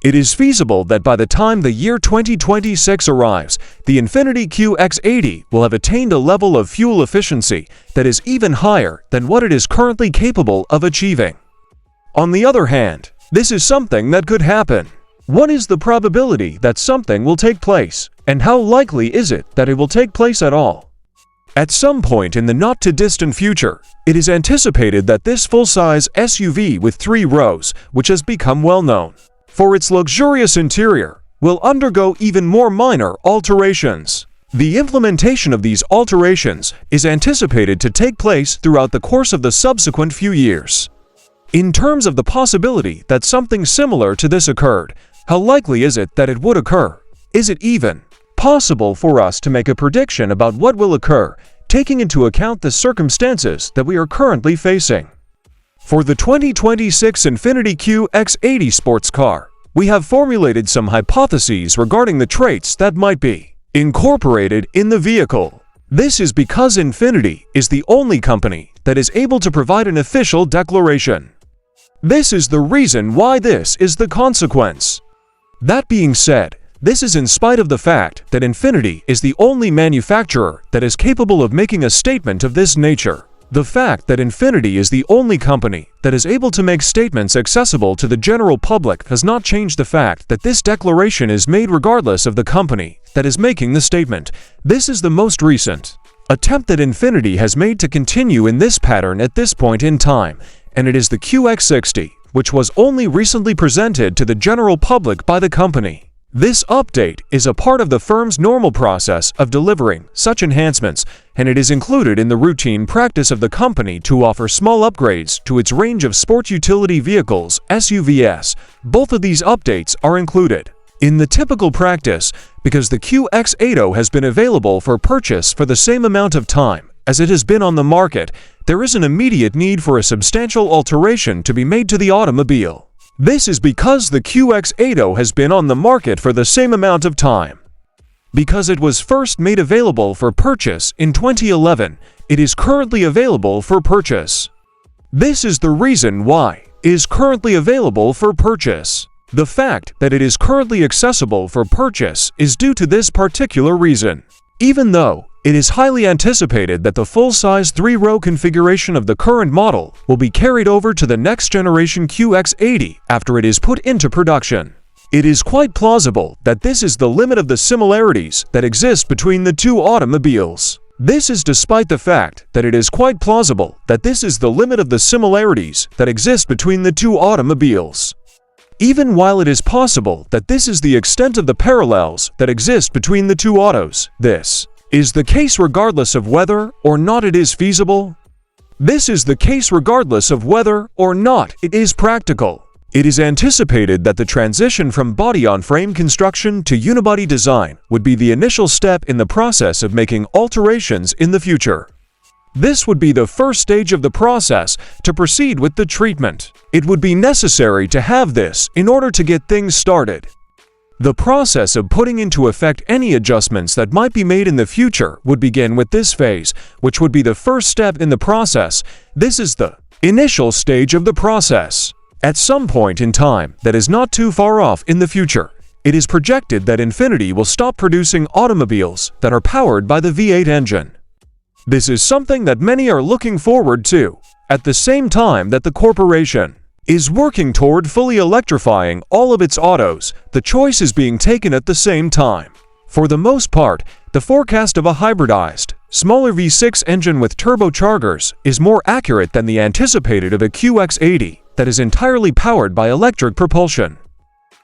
It is feasible that by the time the year 2026 arrives, the Infiniti QX80 will have attained a level of fuel efficiency that is even higher than what it is currently capable of achieving. On the other hand, this is something that could happen. What is the probability that something will take place, and how likely is it that it will take place at all? At some point in the not-too-distant future, it is anticipated that this full-size SUV with 3 rows, which has become well-known for its luxurious interior, will undergo even more minor alterations. The implementation of these alterations is anticipated to take place throughout the course of the subsequent few years. In terms of the possibility that something similar to this occurred, how likely is it that it would occur? Is it even possible for us to make a prediction about what will occur, taking into account the circumstances that we are currently facing? For the 2026 Infiniti QX80 sports car, we have formulated some hypotheses regarding the traits that might be incorporated in the vehicle. This is because Infiniti is the only company that is able to provide an official declaration. This is the reason why this is the consequence. That being said, this is in spite of the fact that Infiniti is the only manufacturer that is capable of making a statement of this nature. The fact that Infiniti is the only company that is able to make statements accessible to the general public has not changed the fact that this declaration is made regardless of the company that is making the statement. This is the most recent attempt that Infiniti has made to continue in this pattern at this point in time, and it is the QX60, which was only recently presented to the general public by the company. This update is a part of the firm's normal process of delivering such enhancements, and it is included in the routine practice of the company to offer small upgrades to its range of sport utility vehicles, SUVs. Both of these updates are included in the typical practice because the QX80 has been available for purchase for the same amount of time as it has been on the market. There is an immediate need for a substantial alteration to be made to the automobile. This is because the QX80 has been on the market for the same amount of time. Because it was first made available for purchase in 2011, it is currently available for purchase. This is the reason why it is currently available for purchase. The fact that it is currently accessible for purchase is due to this particular reason. Even though it is highly anticipated that the full-size 3-row configuration of the current model will be carried over to the next-generation QX80 after it is put into production. It is quite plausible that this is the limit of the similarities that exist between the two automobiles. This is despite the fact that it is quite plausible that this is the limit of the similarities that exist between the two automobiles. Even while it is possible that this is the extent of the parallels that exist between the two autos, this is the case regardless of whether or not it is feasible. This is the case regardless of whether or not it is practical. It is anticipated that the transition from body-on-frame construction to unibody design would be the initial step in the process of making alterations in the future. This would be the first stage of the process to proceed with the treatment. It would be necessary to have this in order to get things started. The process of putting into effect any adjustments that might be made in the future would begin with this phase, which would be the first step in the process. This is the initial stage of the process. At some point in time that is not too far off in the future, it is projected that Infiniti will stop producing automobiles that are powered by the V8 engine. This is something that many are looking forward to, at the same time that the corporation is working toward fully electrifying all of its autos. The choice is being taken at the same time. For the most part, the forecast of a hybridized, smaller V6 engine with turbochargers is more accurate than the anticipated of a QX80 that is entirely powered by electric propulsion.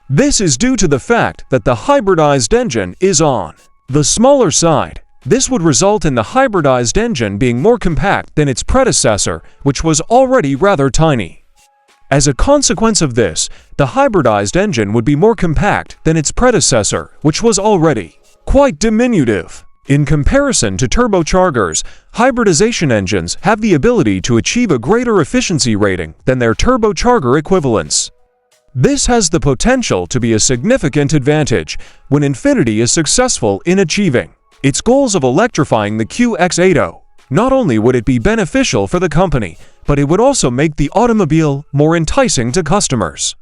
This is due to the fact that the hybridized engine is on the smaller side. This would result in the hybridized engine being more compact than its predecessor, which was already rather tiny. As a consequence of this, the hybridized engine would be more compact than its predecessor, which was already quite diminutive. In comparison to turbochargers, hybridization engines have the ability to achieve a greater efficiency rating than their turbocharger equivalents. This has the potential to be a significant advantage when Infiniti is successful in achieving its goals of electrifying the QX80. Not only would it be beneficial for the company, but it would also make the automobile more enticing to customers.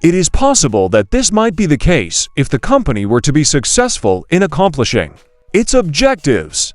It is possible that this might be the case if the company were to be successful in accomplishing its objectives.